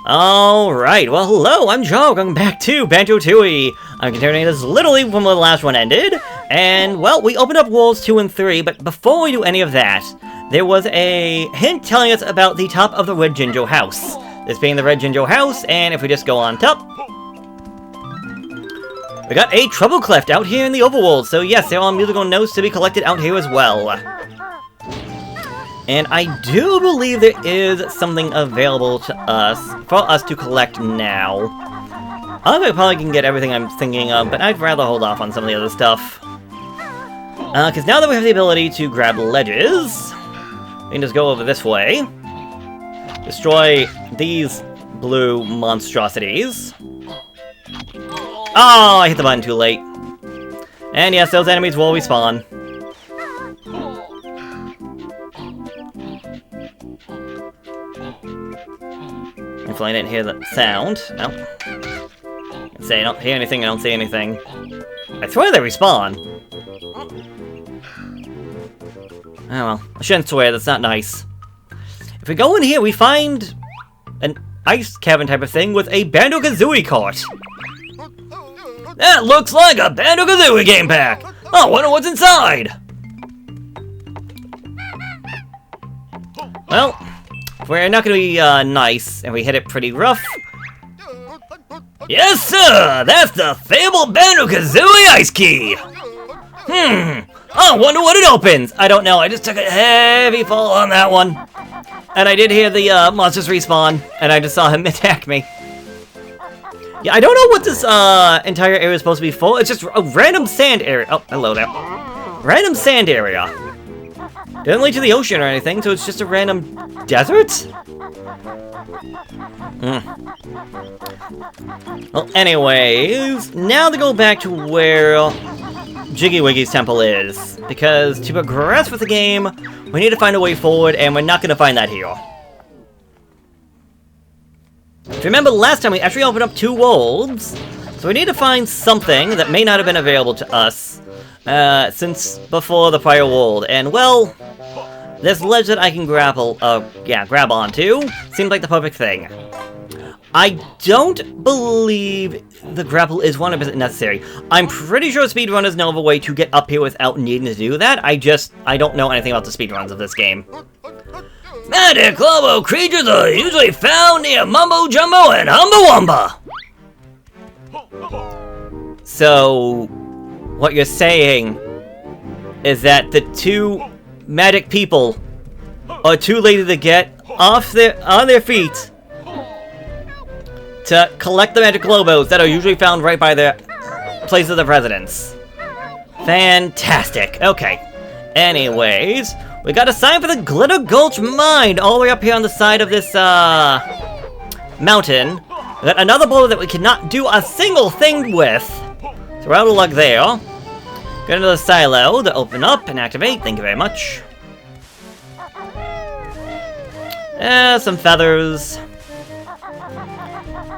Alright, well hello, I'm Joe, welcome back to Banjo-Tooie. I'm continuing this literally from where the last one ended, and well, we opened up Worlds 2 and 3, but before we do any of that, there was a hint telling us about the top of the Red Jinjo house. This being the Red Jinjo house, and if we just go on top, we got a Trouble Cleft out here in the overworld, so yes, there are musical notes to be collected out here as well. And I do believe there is something available to us, for us to collect now. I probably can get everything I'm thinking of, but I'd rather hold off on some of the other stuff. Because now that we have the ability to grab ledges, we can just go over this way. Destroy these blue monstrosities. Oh, I hit the button too late. And yes, those enemies will respawn. Hopefully I didn't hear the sound. No. I don't hear anything, I don't see anything. I swear they respawn. Oh well, I shouldn't swear, that's not nice. If we go in here, we find an ice cabin type of thing with a Banjo-Kazooie cart. That looks like a Banjo-Kazooie game pack! I wonder what's inside! Well, we're not gonna be nice, and we hit it pretty rough. Yes, sir! That's the fabled Banjo-Kazooie ice key! I wonder what it opens! I don't know, I just took a heavy fall on that one. And I did hear the monsters respawn, and I just saw him attack me. Yeah, I don't know what this entire area is supposed to be for. It's just a random sand area. Oh, hello there. Random sand area. Doesn't lead to the ocean or anything, so it's just a random desert? Well, anyways, now to go back to where Jiggy Wiggy's temple is. Because to progress with the game, we need to find a way forward, and we're not going to find that here. If you remember last time, we actually opened up 2 worlds, so we need to find something that may not have been available to us since before the prior world. And well, this ledge that I can grab onto seems like the perfect thing. I don't believe the grapple is 100% necessary. I'm pretty sure speedrunners know of a way to get up here without needing to do that. I don't know anything about the speedruns of this game. Magic Globo creatures are usually found near Mumbo Jumbo and Humba Wumba. So, what you're saying is that the 2 magic people are too lazy to get on their feet to collect the magic globos that are usually found right by their places of residence. Fantastic. Okay. Anyways, we got a sign for the Gulch Mine all the way up here on the side of this mountain. We got another boulder that we cannot do a single thing with. So we're out of luck there. Got another silo to open up and activate. Thank you very much. Some feathers.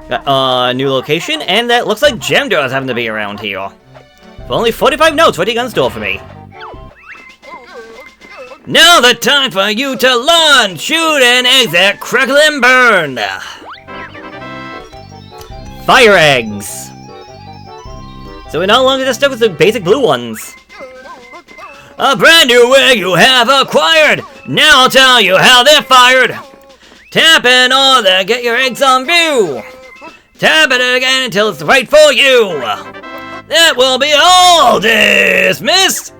Got a new location, and that looks like Gem Doors happen to be around here. For only 45 notes, what are you gonna store for me? Now the time for you to learn! Shoot an egg that crackle and burn! Fire eggs! So we're no longer just stuck with the basic blue ones. A brand new egg you have acquired! Now I'll tell you how they're fired! Tap in order, get your eggs on view! Tap it again until it's right for you! That will be all dismissed!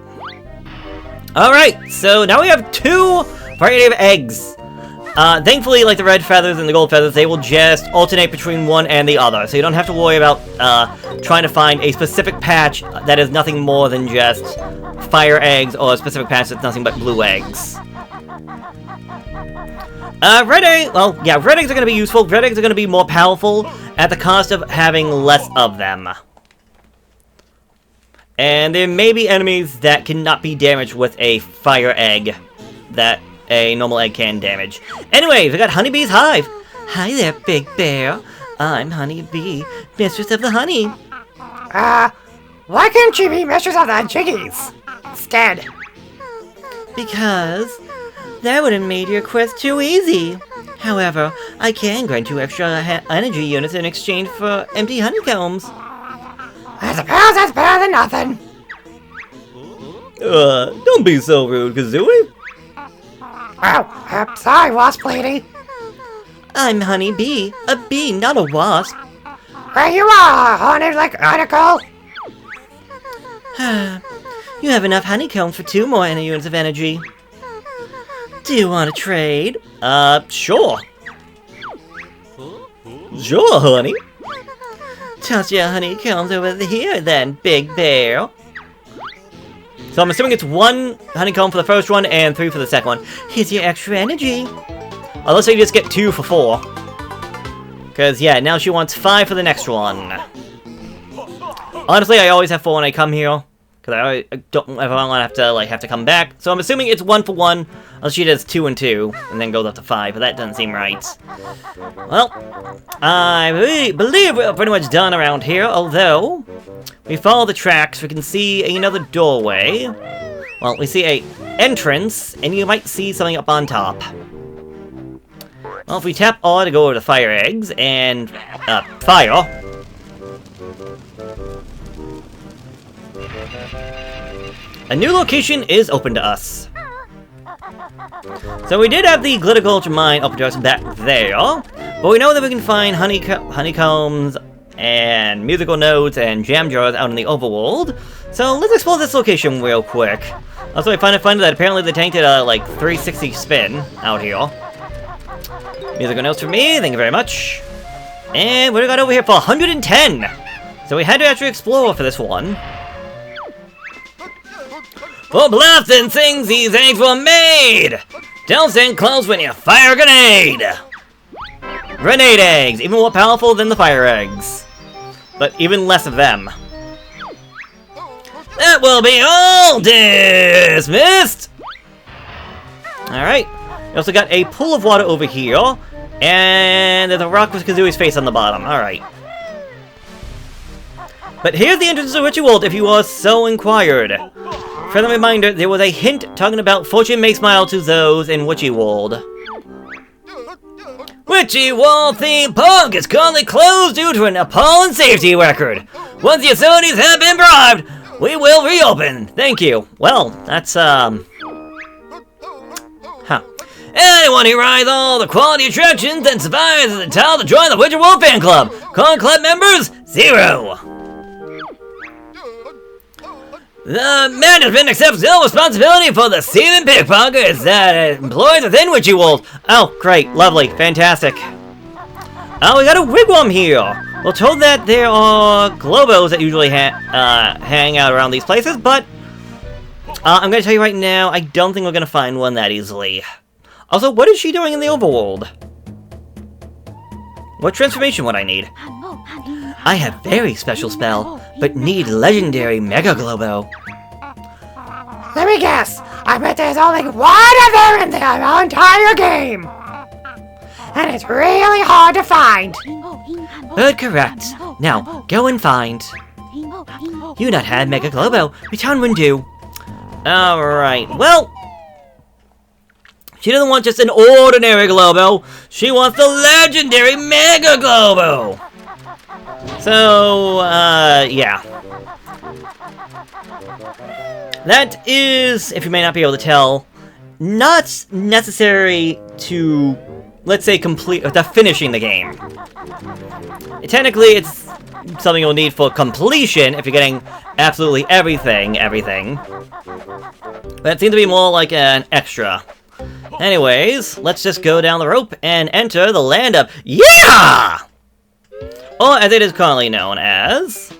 Alright, so now we have 2 variety of eggs. Thankfully, like the red feathers and the gold feathers, they will just alternate between one and the other. So you don't have to worry about trying to find a specific patch that is nothing more than just fire eggs, or a specific patch that's nothing but blue eggs. Red eggs are going to be useful. Red eggs are going to be more powerful at the cost of having less of them. And there may be enemies that cannot be damaged with a fire egg that a normal egg can damage. Anyways, we got Honeybee's Hive. Hi there, Big Bear. I'm Honeybee, mistress of the honey. Why couldn't you be mistress of the Jiggies instead? Because That would have made your quest too easy. However, I can grant you extra energy units in exchange for empty honeycombs. I suppose that's better than nothing. Don't be so rude, Kazooie. Oh, sorry, Wasp Lady. I'm Honey Bee, a bee, not a wasp. There you are, honey like article. You have enough honeycomb for 2 more units of energy. Do you want to trade? Sure. Sure, honey. Toss your honeycombs over here then, Big Bear. So I'm assuming it's 1 honeycomb for the first one and 3 for the second one. Here's your extra energy. Unless I just get 2 for 4. Because, yeah, now she wants 5 for the next one. Honestly, I always have 4 when I come here. Because I don't ever want to have to come back. So I'm assuming it's 1 for 1. Unless she does 2 and 2. And then goes up to 5. But that doesn't seem right. Well, I believe we're pretty much done around here. Although, we follow the tracks. We can see another doorway. Well, we see a entrance. And you might see something up on top. Well, if we tap R to go over to fire eggs and fire. A new location is open to us. So we did have the Gulch Mine open to us back there, but we know that we can find honeycombs and musical notes and jam jars out in the overworld. So let's explore this location real quick. Also, I find it funny that apparently they tanked it like 360 spin out here. Musical notes for me, thank you very much. And we got over here for 110. So we had to actually explore for this one. For bluffs and things, these eggs were made! Don't stand close when you fire a grenade! Grenade eggs, even more powerful than the fire eggs. But even less of them. That will be all dismissed! Alright. We also got a pool of water over here. And there's a rock with Kazooie's face on the bottom. Alright. But here's the entrance to the ritual if you are so inquired. Friendly reminder, there was a hint talking about fortune may smile to those in Witchy World. Witchy World theme park is currently closed due to an appalling safety record. Once the facilities have been bribed, we will reopen. Thank you. Well, that's, Anyone who rides all the quality attractions and survives is entitled to join the Witchy World fan club. Current club members, 0. The management accepts no responsibility for the thieving pickpockets that employs within Witchy World. Oh, great, lovely, fantastic. Oh, we got a wigwam here. We're told that there are globos that usually hang out around these places, but I'm going to tell you right now, I don't think we're going to find one that easily. Also, what is she doing in the overworld? What transformation would I need? I have very special spell, but need legendary Mega Globo. Let me guess. I bet there's only one of them in the entire game. And it's really hard to find. Bird correct. Now, go and find. You not have Mega Globo. Return when due. Alright, well... She doesn't want just an ordinary Globo. She wants the legendary Mega Globo. So, yeah. That is, if you may not be able to tell, not necessary to, let's say, complete, finishing the game. Technically, it's something you'll need for completion if you're getting absolutely everything. But it seems to be more like an extra. Anyways, let's just go down the rope and enter the land of YEE! Or as it is currently known as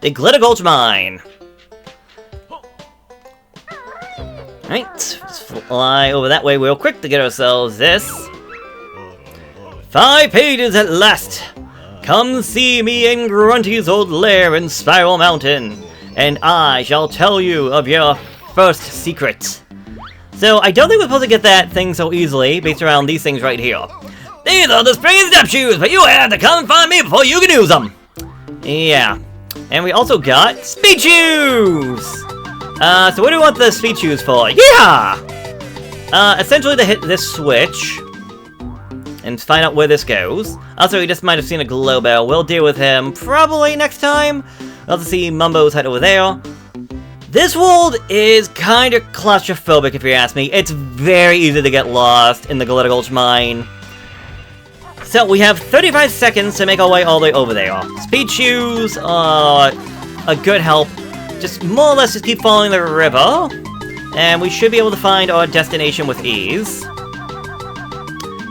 the Gulch Mine. Alright, let's fly over that way real quick to get ourselves this. 5 pages at last! Come see me in Grunty's old lair in Spiral Mountain, and I shall tell you of your first secret. So, I don't think we're supposed to get that thing so easily, based around these things right here. These are the spring step shoes, but you have to come and find me before you can use them! Yeah. And we also got speed shoes! So what do we want the speed shoes for? Yeah! essentially to hit this switch and find out where this goes. Also, he just might have seen a glow bell. We'll deal with him probably next time. We'll have to see Mumbo's head over there. This world is kind of claustrophobic, if you ask me. It's very easy to get lost in the Gulch Mine. So, we have 35 seconds to make our way all the way over there. Speed shoes are a good help. Just more or less just keep following the river. And we should be able to find our destination with ease.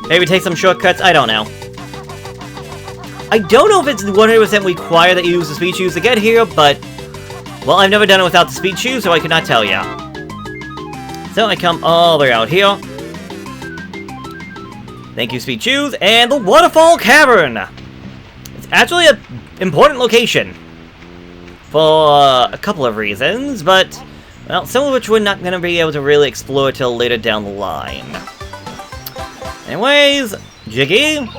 Maybe take some shortcuts, I don't know. I don't know if it's 100% required that you use the speed shoes to get here, but... well, I've never done it without the speed shoes, so I could not tell ya. So I come all the way out here. Thank you, speed shoes, and the Waterfall Cavern! It's actually an important location. For a couple of reasons, but... well, some of which we're not going to be able to really explore till later down the line. Anyways, Jiggy,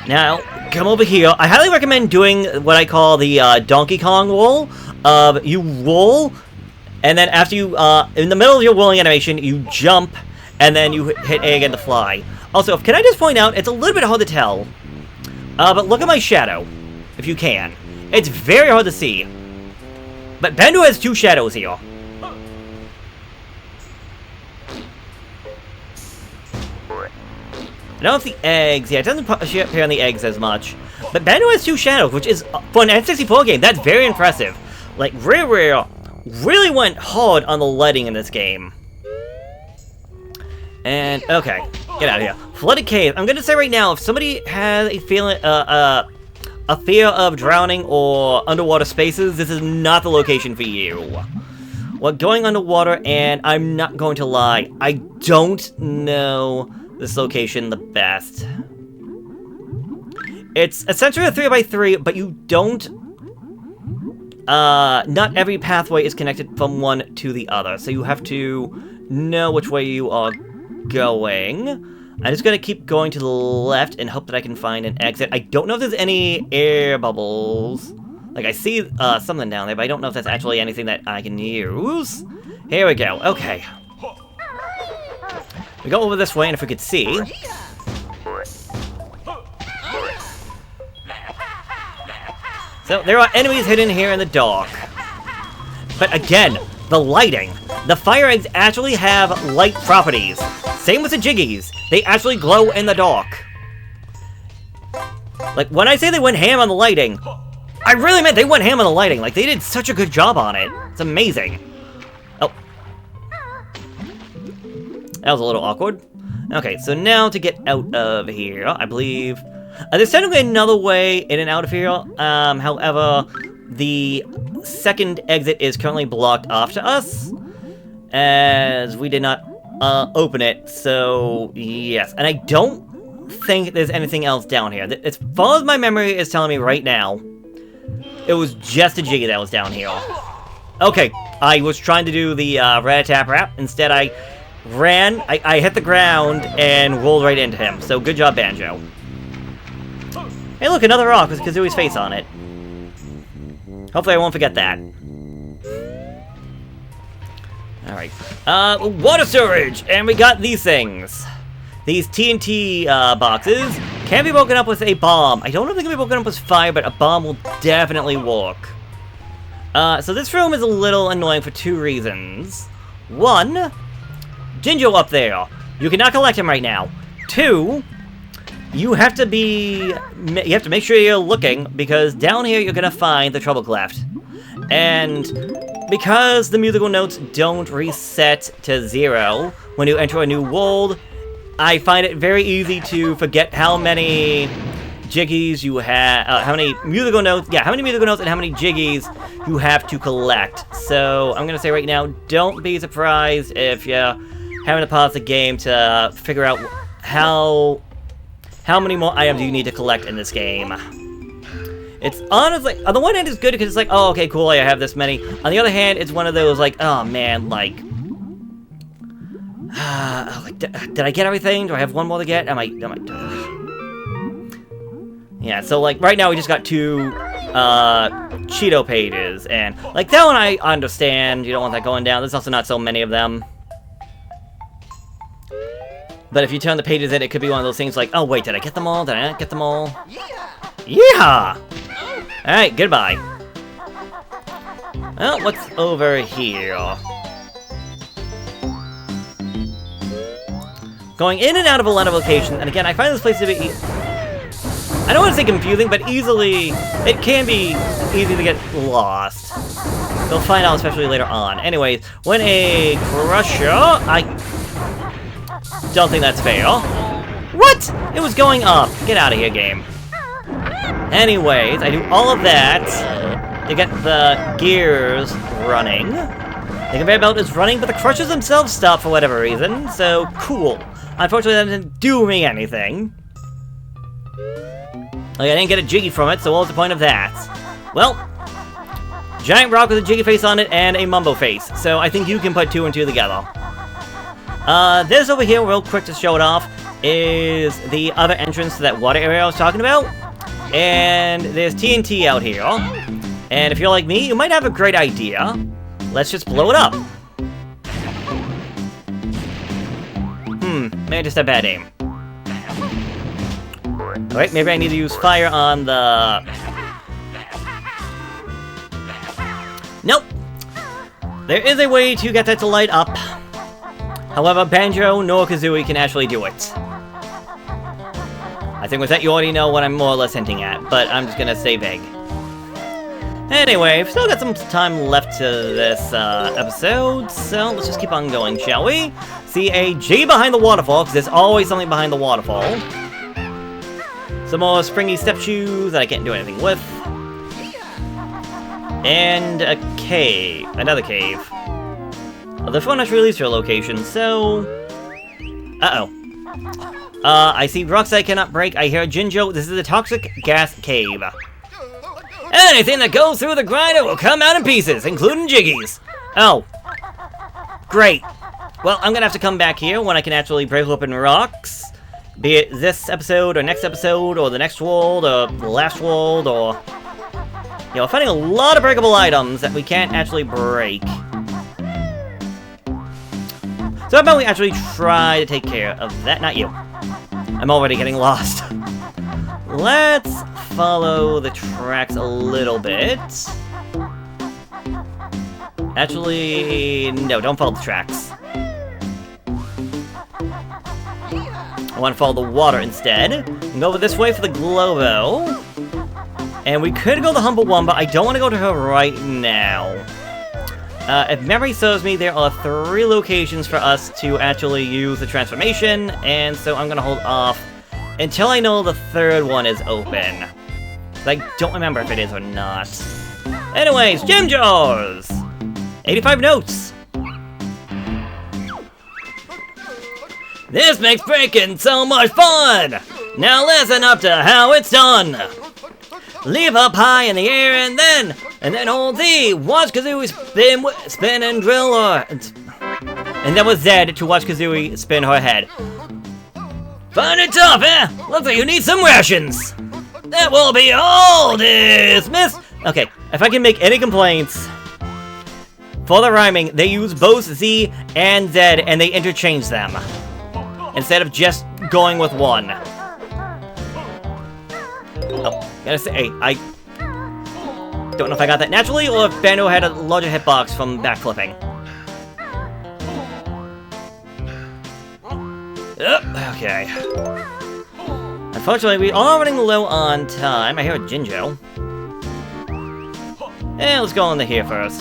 now, come over here. I highly recommend doing what I call the Donkey Kong roll. You roll, and then after you, in the middle of your rolling animation, you jump, and then you hit A again to fly. Also, can I just point out, it's a little bit hard to tell, but look at my shadow, if you can. It's very hard to see. But Banjo has two shadows here. I don't know if the eggs... yeah, it doesn't appear on the eggs as much. But Banjo has two shadows, which is, for an N64 game, that's very impressive. Like, Rare really went hard on the lighting in this game. And, okay, get out of here. Flooded Cave. I'm gonna say right now, if somebody has a feeling, a fear of drowning or underwater spaces, this is not the location for you. We're going underwater, and I'm not going to lie, I don't know this location the best. It's essentially a 3x3, but you don't... not every pathway is connected from one to the other, so you have to know which way you are going. I'm just gonna keep going to the left and hope that I can find an exit. I don't know if there's any air bubbles. Like, I see something down there, but I don't know if that's actually anything that I can use. Here we go. Okay. We go over this way, and if we could see... so, there are enemies hidden here in the dark. But again, the lighting. The fire eggs actually have light properties. Same with the Jiggies. They actually glow in the dark. Like, when I say they went ham on the lighting, I really meant they went ham on the lighting. Like, they did such a good job on it. It's amazing. Oh. That was a little awkward. Okay, so now to get out of here, I believe... there's technically another way in and out of here. However, the second exit is currently blocked off to us, as we did not open it, so yes. And I don't think there's anything else down here. As far as my memory is telling me right now, it was just a Jiggy that was down here. Okay, I was trying to do the rat-a-tap-rap. Instead, I ran, I hit the ground, and rolled right into him. So, good job, Banjo. Hey, look, another rock with Kazooie's face on it. Hopefully I won't forget that. Alright. Water storage! And we got these things. These TNT, boxes can be broken up with a bomb. I don't know if they can be broken up with fire, but a bomb will definitely work. So this room is a little annoying for two reasons. One, Jinjo up there. You cannot collect him right now. Two, you have to make sure you're looking, because down here you're gonna find the treble clef. And because the musical notes don't reset to 0 when you enter a new world, I find it very easy to forget how many Jiggies you have, how many musical notes and how many Jiggies you have to collect. So I'm gonna say right now, don't be surprised if you're having to pause the game to figure out how many more items you need to collect in this game. It's honestly, on the one hand it's good because it's like, oh, okay, cool, I have this many. On the other hand, it's one of those like, oh man, like, did I get everything? Do I have one more to get? Yeah, so like, right now we just got 2 Cheeto pages, and like, that one I understand, you don't want that going down. There's also not so many of them. But if you turn the pages in, it could be one of those things like, oh wait, did I get them all? Did I not get them all? Yeehaw! Alright, goodbye. Well, what's over here? Going in and out of a lot of locations, and again, I find this place to be... I don't want to say confusing, but it can be easy to get lost. You'll find out, especially later on. Anyways, when a crusher... I don't think that's fair. What? It was going up. Get out of here, game. Anyways, I do all of that to get the gears running. The conveyor belt is running, but the crushers themselves stop for whatever reason, so cool. Unfortunately, that didn't do me anything. Like, I didn't get a jiggy from it, so what was the point of that? Well, giant rock with a jiggy face on it and a mumbo face, so I think you can put 2 and 2 together. This over here, real quick to show it off, is the other entrance to that water area I was talking about. And there's TNT out here. And if you're like me, you might have a great idea. Let's just blow it up. Maybe just a bad aim. Alright, maybe I need to use fire on the... Nope! There is a way to get that to light up. However, Banjo nor Kazooie can actually do it. I think with that you already know what I'm more or less hinting at, but I'm just gonna stay vague. Anyway, we've still got some time left to this episode, so let's just keep on going, shall we? See a G behind the waterfall, because there's always something behind the waterfall. Some more springy step shoes that I can't do anything with. And a cave. Another cave. The phone has released your location, so... Uh-oh. I see rocks I cannot break. I hear a Jinjo. This is a toxic gas cave. Anything that goes through the grinder will come out in pieces, including jiggies. Oh. Great. Well, I'm gonna have to come back here when I can actually break open rocks. Be it this episode, or next episode, or the next world, or the last world, or... You know, finding a lot of breakable items that we can't actually break. So how about we actually try to take care of that? Not you. I'm already getting lost. Let's follow the tracks a little bit. Actually, no, don't follow the tracks. I want to follow the water instead. And go over this way for the Globo. And we could go the Humble One, but I don't want to go to her right now. If memory serves me, there are 3 locations for us to actually use the transformation, and so I'm gonna hold off until I know the 3rd one is open. I don't remember if it is or not. Anyways, Gem Jars! 85 notes! This makes breaking so much fun! Now listen up to how it's done! Leap up high in the air and then hold Z. Watch Kazooie spin and drill her. And that was Z to watch Kazooie spin her head. Find it tough, eh? Looks like you need some rations. That will be all dismissed. Okay, if I can make any complaints, for the rhyming, they use both Z and Z and they interchange them. Instead of just going with one. Oh, gotta say, I don't know if I got that naturally or if Banjo had a larger hitbox from backflipping. Okay. Unfortunately, we are running low on time. I hear a Jinjo. Eh, let's go on to here first.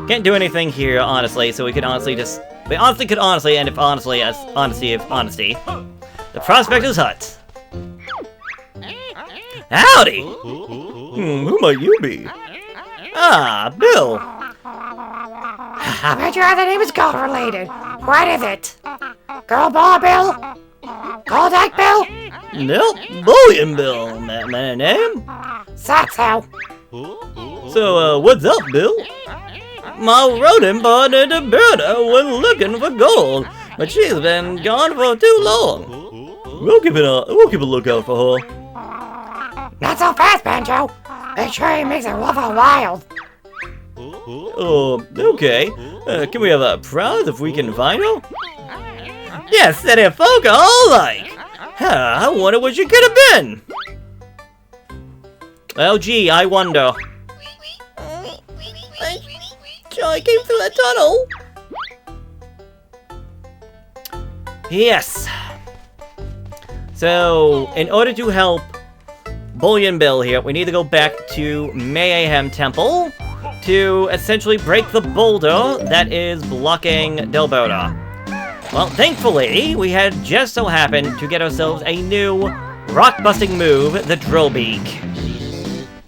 Can't do anything here, honestly, so we could honestly just... We honestly could honestly, and if honestly, as honesty of honesty. The Prospector's Hut. Howdy! Who might you be? Ah, Bill. I bet your other name is girl related. What is it? Girl Ball Bill? Gold Egg Bill? Nope, Bullion Bill, that my name. That's how. So, what's up, Bill? My rodent partner to Berta was looking for gold, but she's been gone for too long. We'll keep a lookout for her. Not so fast, Banjo. Make sure he makes it worth a while. Oh, okay. Can we have a prize if we can find her? Yeah, steady folk, all like. Huh, I wonder what you could have been. Oh, gee, I wonder. I came through that tunnel. Yes. So, in order to help Bullion Bill here, we need to go back to Mayhem Temple to essentially break the boulder that is blocking Delbota. Well, thankfully, we had just so happened to get ourselves a new rock-busting move, the Drill Beak.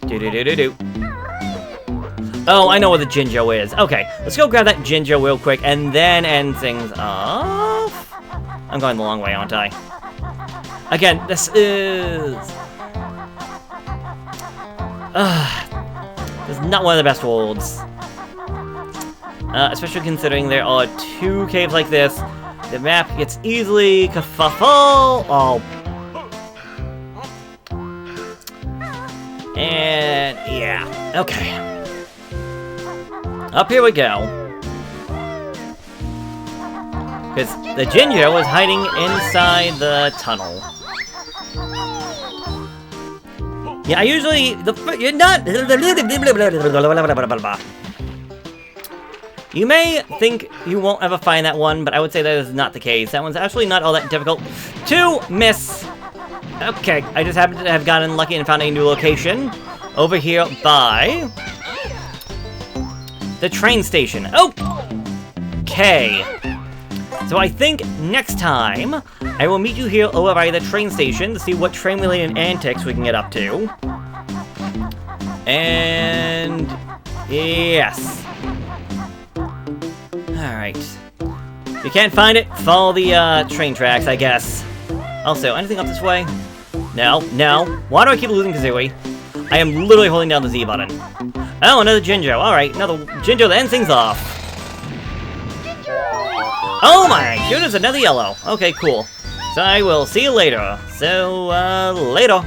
Do-do-do-do-do. Oh, I know where the Jinjo is. Okay, let's go grab that Jinjo real quick and then end things off. I'm going the long way, aren't I? Again, this is... this is not one of the best worlds. Especially considering there are 2 caves like this. The map gets easily kerfuffle. Oh. And, yeah. Okay. Up here we go. Because the Jinjo is hiding inside the tunnel. Yeah, I usually... You're not... You may think you won't ever find that one, but I would say that is not the case. That one's actually not all that difficult to miss. Okay, I just happen to have gotten lucky and found a new location. Over here by... the train station. Oh! Okay. So I think next time, I will meet you here over by the train station to see what train-related antics we can get up to. And... yes. Alright. If you can't find it, follow the train tracks, I guess. Also, anything up this way? No, no. Why do I keep losing Kazooie? I am literally holding down the Z button. Oh, another Jinjo. Alright, another Jinjo that ends things off. Oh my goodness, another yellow. Okay, cool. So I will see you later. So, later.